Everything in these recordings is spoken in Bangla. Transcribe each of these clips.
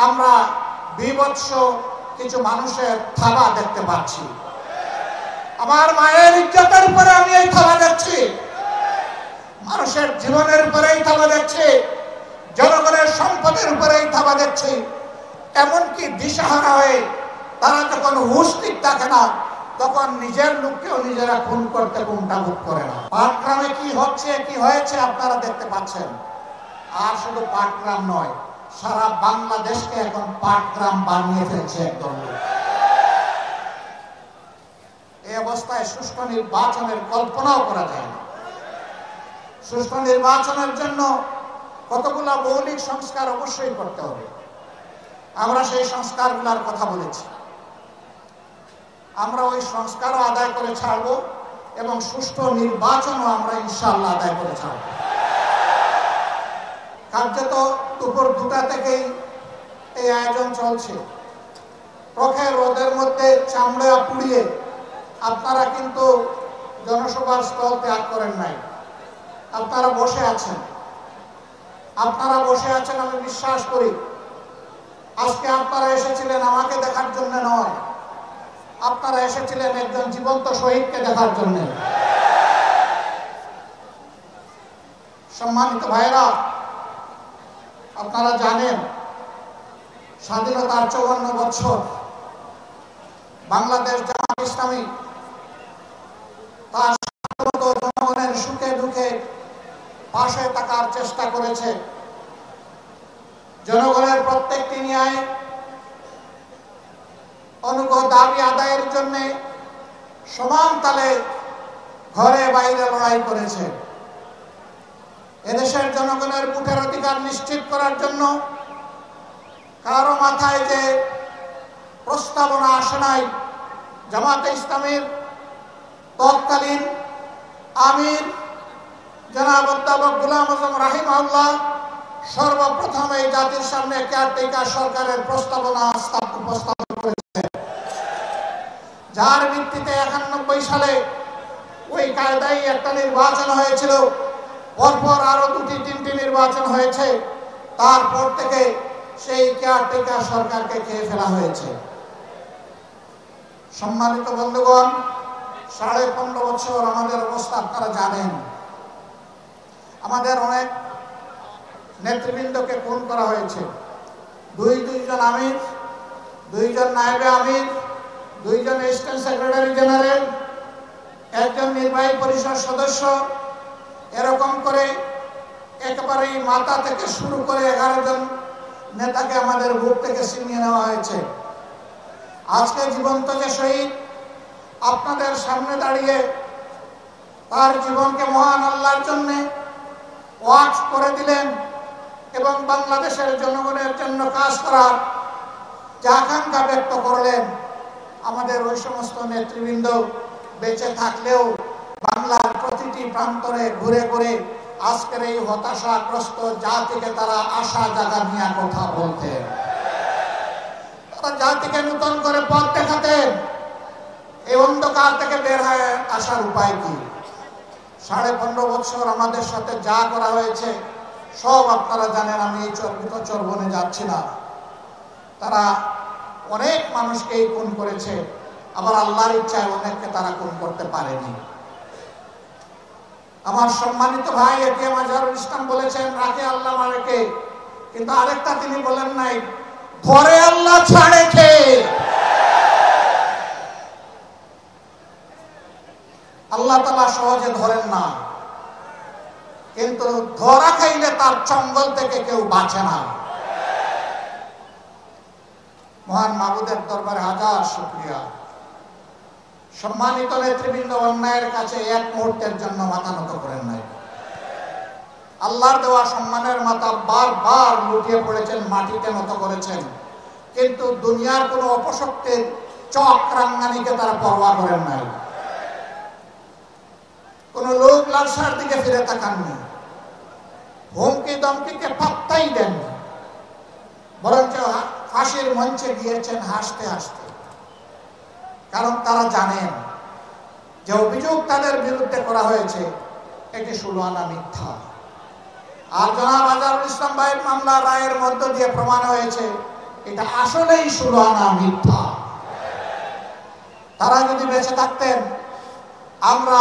আমরা বিভৎস কিছু মানুষের থাবা দেখতে পাচ্ছি। আমার মায়ের ইজ্জতের উপরে আমি এই থাবা দেখছি, মানুষের জীবনের উপরে এই থাবা দেখছি, জনগণের সম্পদের উপরে এই থাবা দেখছি। এমনকি দিশাহারা হয়ে তারা যখন হুঁশ ঠিক থাকে না, তখন নিজের লোককেও নিজেরা খুন করতে কুণ্ঠাবোধ করে না। পাটগ্রামে কি হচ্ছে কি হয়েছে আপনারা দেখতে পাচ্ছেন। আর শুধু পাটগ্রাম নয়, সারা বাংলাদেশকে এখন পাটগ্রাম বানিয়ে ফেলছে একদম। এই অবস্থায় সুষ্ঠু নির্বাচনের কল্পনাও করা যায় না। সুষ্ঠু নির্বাচনের জন্য কতগুলো মৌলিক সংস্কার অবশ্যই করতে হবে। আমরা সেই সংস্কারগুলোর কথা বলেছি। আমরা ওই সংস্কারও আদায় করে ছাড়ব এবং সুষ্ঠু নির্বাচনও আমরা ইনশাআল্লাহ আদায় করে ছাড়ব। কার্যত দুপুর 2টা থেকেই এই আয়োজন চলছে। প্রখর রোদের মধ্যে চামড়া পুড়িয়ে আপনারা কিন্তু জনসভার স্থল ত্যাগ করেন নাই। আপনারা বসে আছেন। আমি বিশ্বাস করি আজকে আপনারা এসেছিলেন আমাকে দেখার জন্য নয়, আপনারা এসেছিলেন একজন জীবন্ত শহীদকে দেখার জন্য। সম্মানিত ভাইরা, আপনারা জানেন স্বাধীনতার 54 বছর বাংলাদেশ জামাত ইসলামী তার জনগণের সুখে দুঃখে পাশে থাকার চেষ্টা করেছে। জনগণের প্রত্যেকটি ন্যায় অনুগত দাবি আদায়ের জন্য সমান তালে ঘরে বাইরে লড়াই করেছে। এদেশের জনগণের ভোটের অধিকার নিশ্চিত করার জন্য কারো মাথায় যে প্রস্তাবনা আসে নাই, জামাতে ইসলামীর তৎকালীন আমির জনাব অধ্যাপক গোলাম আজম রাহিমাহুল্লাহ সর্বপ্রথম এই জাতির সামনে কেয়ারটেকার সরকারের প্রস্তাবনা উপস্থাপন করেছে, যার ভিত্তিতে 91 সালে ওই কায়দায় একটা নির্বাচন হয়েছিল। পরপর আরো 2-3টি নির্বাচন হয়েছে। তারপর থেকে সেই কেয়ারটেকার সরকারকে খেয়ে ফেলা হয়েছে। সম্মানিত বন্ধুগণ, 15.5 বছর আমাদের অবস্থা আপনারা জানেন। আমাদের অনেক নেতৃবৃন্দকে খুন করা হয়েছে। দুইজন আমির, 2জন নায়েবে আমির, 2জন অ্যাসিস্ট্যান্ট সেক্রেটারি জেনারেল, 1জন নির্বাহী পরিষদ সদস্য, এরকম করে একেবারেই মাথা থেকে শুরু করে 11 জন নেতাকে আমাদের বুক থেকে ছিনিয়ে নেওয়া হয়েছে। আজকে জীবন্ত যে শহীদ আপনাদের সামনে দাঁড়িয়ে তার জীবনকে মহান আল্লাহর জন্য ওয়াকফ করে দিলেন এবং বাংলাদেশের জনগণের জন্য কাজ করার যে আকাঙ্ক্ষা ব্যক্ত করলেন, আমাদের ওই সমস্ত নেতৃবৃন্দ বেঁচে থাকলেও বাংলার প্রতিটি প্রান্তরে ঘুরে ঘুরে আজকের এই হতাশাগ্রস্ত জাতিকে তারা আশা জাগা নিয়ে কথা বলতেন। তারা জাতিকে নতুন করে পথ দেখাতেন। এই অন্ধকার থেকে বের হয়ে আসার উপায় কি? 15.5 বছর আমাদের সাথে যা করা হয়েছে সব আপনারা জানেন। আমি এই চর্বনে যাচ্ছি না। তারা অনেক মানুষকেই খুন করেছে, আবার আল্লাহর ইচ্ছায় অনেককে তারা খুন করতে পারেনি। আমার সম্মানিত ভাই এটিএম আজহারুল ইসলাম বলেছেন রাখে আল্লাহ মারেকে, কিন্তু আরেকটা তিনি বলেন নাই, ধরে আল্লাহ ছাড়ে কে? আল্লাহ তাআলা সহজে ধরেন না, কিন্তু ধরা খাইলে তার চঙ্গল থেকে কেউ বাঁচে না। মহান মাবুদের দরবারে হাজার শুকরিয়া। সম্মানিত নেতৃবৃন্দ অন্যায়ের কাছে এক মুহূর্তের জন্য মাথা নত করেন নাই। আল্লাহর দেওয়া সম্মানের মাথা বারবার লুটিয়ে পড়েছেন, মাটিতে নত করেছেন, কিন্তু দুনিয়ার কোনো অপশক্তির চক্রাঙ্গানিকে তারা পরোয়া করেন নাই। কোন লোক লালসার দিকে ফিরে তাকাননি, হুমকি দমকিকে পাত্তাই দেননি, বরঞ্চ ফাঁসির মঞ্চে গিয়েছেন হাসতে হাসতে। কারণ তারা জানেন যে অভিযোগ তাদের বিরুদ্ধে করা হয়েছে এটি সুলহানা মিথ্যা। আর জনাব আজহারুল ইসলাম ভাইয়ের মামলা রায়ের মধ্য দিয়ে প্রমাণ হয়েছে এটা আসলেই 16 আনা মিথ্যা। তারা যদি বেঁচে থাকতেন আমরা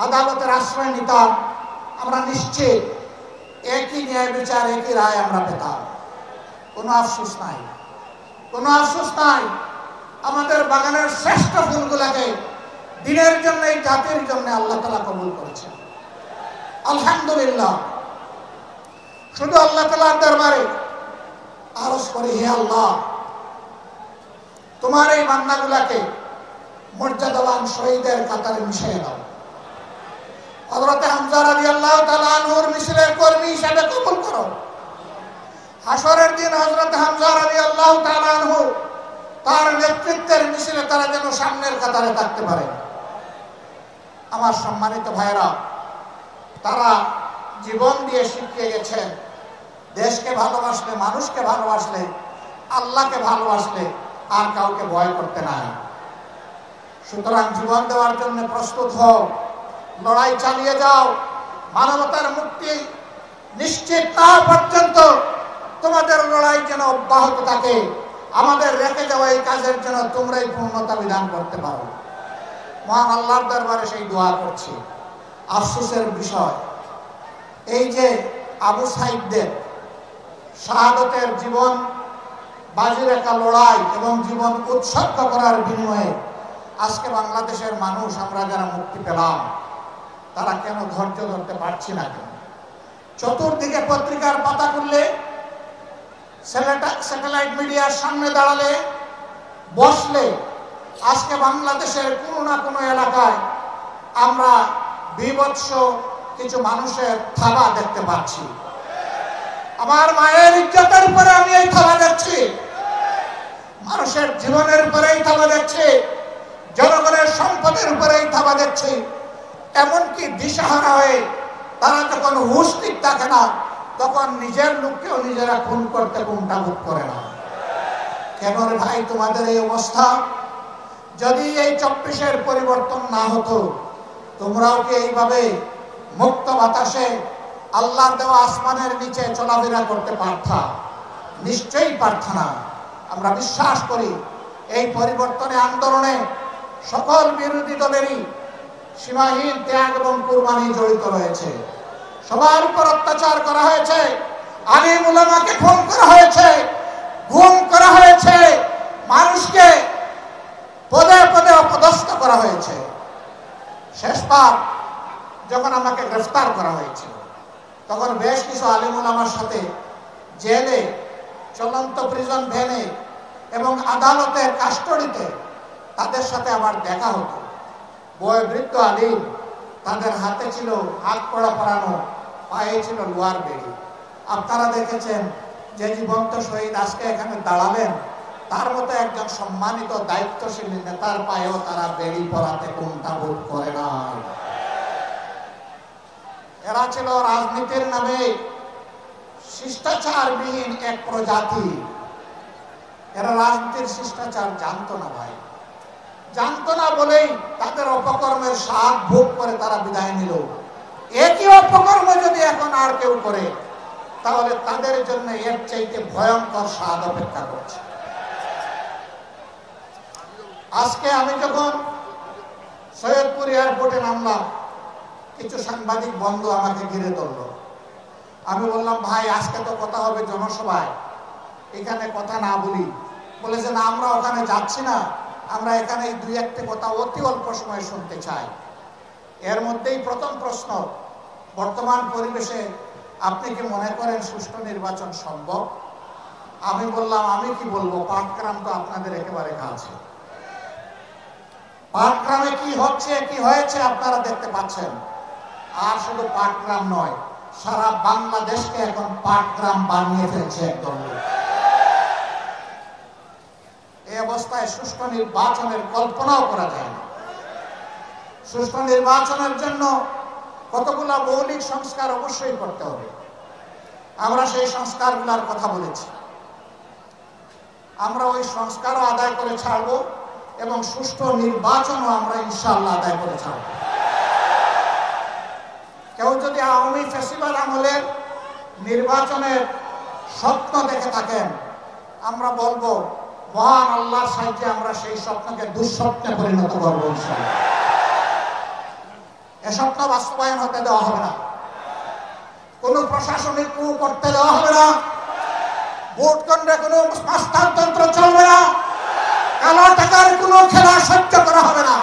আদালতের আশ্রয় নিতাম, আমরা নিশ্চিত একই ন্যায় বিচার একই রায় আমরা পেতাম। কোনো আফসোস নাই, কোনো আফসোস নাই। আমাদের বাগানের শ্রেষ্ঠ ফুলগুলাকে দিনের জন্য, এই জাতির জন্য আল্লাহ তাআলা কবুল করেছেন, আলহামদুলিল্লাহ। শুধু আল্লাহ তাআলার দরবারে আরজ করি, হে আল্লাহ, তোমার এই বান্দাগুলাকে মর্যাদাবান শহীদের কাতারে মিশিয়ে দাও। হযরত হামজা রাদিয়াল্লাহু তাআলা আনহুর মিছিলের কর্মী হিসেবে কবুল করো। হাসরের দিন হযরত হামজা রাদিয়াল্লাহু তাআলা আনহু তার নেতৃত্বের মিছিলে তারা যেন সামনের কাতারে থাকতে পারে। আমার সম্মানিত ভাইরা, তারা জীবন দিয়ে শিখিয়ে গেছেন দেশকে ভালোবাসলে, মানুষকে ভালোবাসলে, আল্লাহকে ভালোবাসলে আর কাউকে ভয় করতে নাই। সুতরাং জীবন দেওয়ার জন্য প্রস্তুত হও, লড়াই চালিয়ে যাও। মানবতার মুক্তি নিশ্চিত না পর্যন্ত তোমাদের লড়াই যেন অব্যাহত থাকে। আমাদের রেখে যাওয়া এই কাজের জন্য তোমরাই পূর্ণতা বিধান করতে পারো। মহান আল্লাহর দরবারে সেই দোয়া করছি। আফসোসের বিষয় এই যে আবু সাইদদের শাহাদতের জীবন বাজি রাখা লড়াই এবং জীবন উৎসর্গ করার বিনিময়ে আজকে বাংলাদেশের মানুষ আমরা যারা মুক্তি পেলাম, তারা কেন ধৈর্য ধরতে পারছি না কেন? চতুর্দিকে পত্রিকার পাতা খুললে, স্যাটেলাইট মিডিয়ার সামনে দাঁড়ালে, বসলে আজকে বাংলাদেশের কোনো না কোনো এলাকায় আমরা বিভৎস কিছু মানুষের থাবা দেখতে পাচ্ছি। আমার মায়ের ইজ্জতের উপরে আমি এই থাবা দেখছি, মানুষের জীবনের উপরে এই থাবা দেখছি, জনগণের সম্পদের উপরে এই থাবা দেখছি। এমনকি দিশাহারা হয়ে তারা যখন হুঁশ ঠিক থাকে না, তখন নিজের লোককেও নিজেরা খুন করতে কুণ্ঠাবোধ করে না। কেন রে ভাই তোমাদের এই অবস্থা? যদি এই 24-এর পরিবর্তন না হতো, তোমরাও কি এইভাবে মুক্ত বাতাসে আল্লাহর দেওয়া আসমানের নিচে চলাফেরা করতে পারতা? নিশ্চয়ই পারত না। আমরা বিশ্বাস করি এই পরিবর্তনে আন্দোলনে সকল বিরোধী দলেরই সীমাহীন ত্যাগ এবং কুরবানি জড়িত রয়েছে। সবার উপর অত্যাচার করা হয়েছে, আলিম উলামাকে খুন করা হয়েছে, গুম করা হয়েছে, মানুষকে পদে পদে অপদস্থ করা হয়েছে। শেষবার যখন আমাকে গ্রেফতার করা হয়েছিল, তখন বেশ কিছু আলিম উলামার সাথে জেলে, চলন্ত প্রিজন ভ্যানে এবং আদালতের কাস্টডিতে তাদের সাথে আমার দেখা হতো। বয়োবৃদ্ধ আলিম, তাদের হাতে ছিল হাত কড়া পরানো, পায়ে ছিল লোহার বেড়ি। আপনারা দেখেছেন যে জীবন্ত শহীদ আজকে এখানে দাঁড়ালেন, তার মতো একজন সম্মানিত দায়িত্বশীল নেতার পায়েও তারা বেড়ি পরাতে কুণ্ঠাবোধ করে না। এরা ছিল রাজনীতির নামে শিষ্টাচারবিহীন এক প্রজাতি। এরা রাজনীতির শিষ্টাচার জানতো না ভাই, জানতো না বলেই তাদের অপকর্মের স্বাদ ভোগ করে তারা বিদায় নিল। একই অপকর্ম যদি এখন আর কেউ করে, তাহলে তাদের জন্য এর চাইতে ভয়ঙ্কর স্বাদ অপেক্ষা করছে। আজকে আমি যখন সৈয়দপুর এয়ারপোর্টে নামলাম, কিছু সাংবাদিক বন্ধু আমাকে ঘিরে ধরল। আমি বললাম, ভাই আজকে তো কথা হবে জনসভায়, এখানে কথা না বলি। বলেছে না, আমরা ওখানে যাচ্ছি না, আমরা এখানে এই 2-1টি কথা অতি অল্প সময় শুনতে চাই। এর মধ্যেই প্রথম প্রশ্ন, বর্তমান পরিবেশে আপনি কি মনে করেন সুষ্ঠু নির্বাচন সম্ভব? আমি বললাম, আমি কি বলবো, পাটগ্রাম তো আপনাদের একেবারে কাছে। পাটগ্রামে কি হচ্ছে, কি হয়েছে আপনারা দেখতে পাচ্ছেন। আর শুধু পাটগ্রাম নয়, সারা বাংলাদেশকে এখন পাটগ্রাম বানিয়ে ফেলছে একদম। এই অবস্থায় সুষ্ঠু নির্বাচনের কল্পনাও করা যায় না। সুষ্ঠু নির্বাচনের জন্য কতগুলো মৌলিক সংস্কার অবশ্যই করতে হবে। আমরা সেই সংস্কারগুলোর কথা বলেছি। আমরা ওই সংস্কারও আদায় করে ছাড়বো এবং সুষ্ঠু নির্বাচনও আমরা ইনশাআল্লাহ আদায় করে ছাড়ব। কেউ যদি আওয়ামী ফ্যাসিবাদ আমলের নির্বাচনের স্বপ্ন দেখে থাকেন, আমরা বলবো মহান আল্লাহর সাহায্যে আমরা সেই স্বপ্নকে দুঃস্বপ্নে পরিণত করবো ইনশাআল্লাহ। এ স্বপ্ন বাস্তবায়ন হতে দেওয়া হবে না, কোন প্রশাসনিক কু করতে দেওয়া হবে না, ভোট কেন্দ্রে কোনো মাস্টারতন্ত্র চলবে না, কালো টাকার কোনো খেলা সহ্য করা হবে না।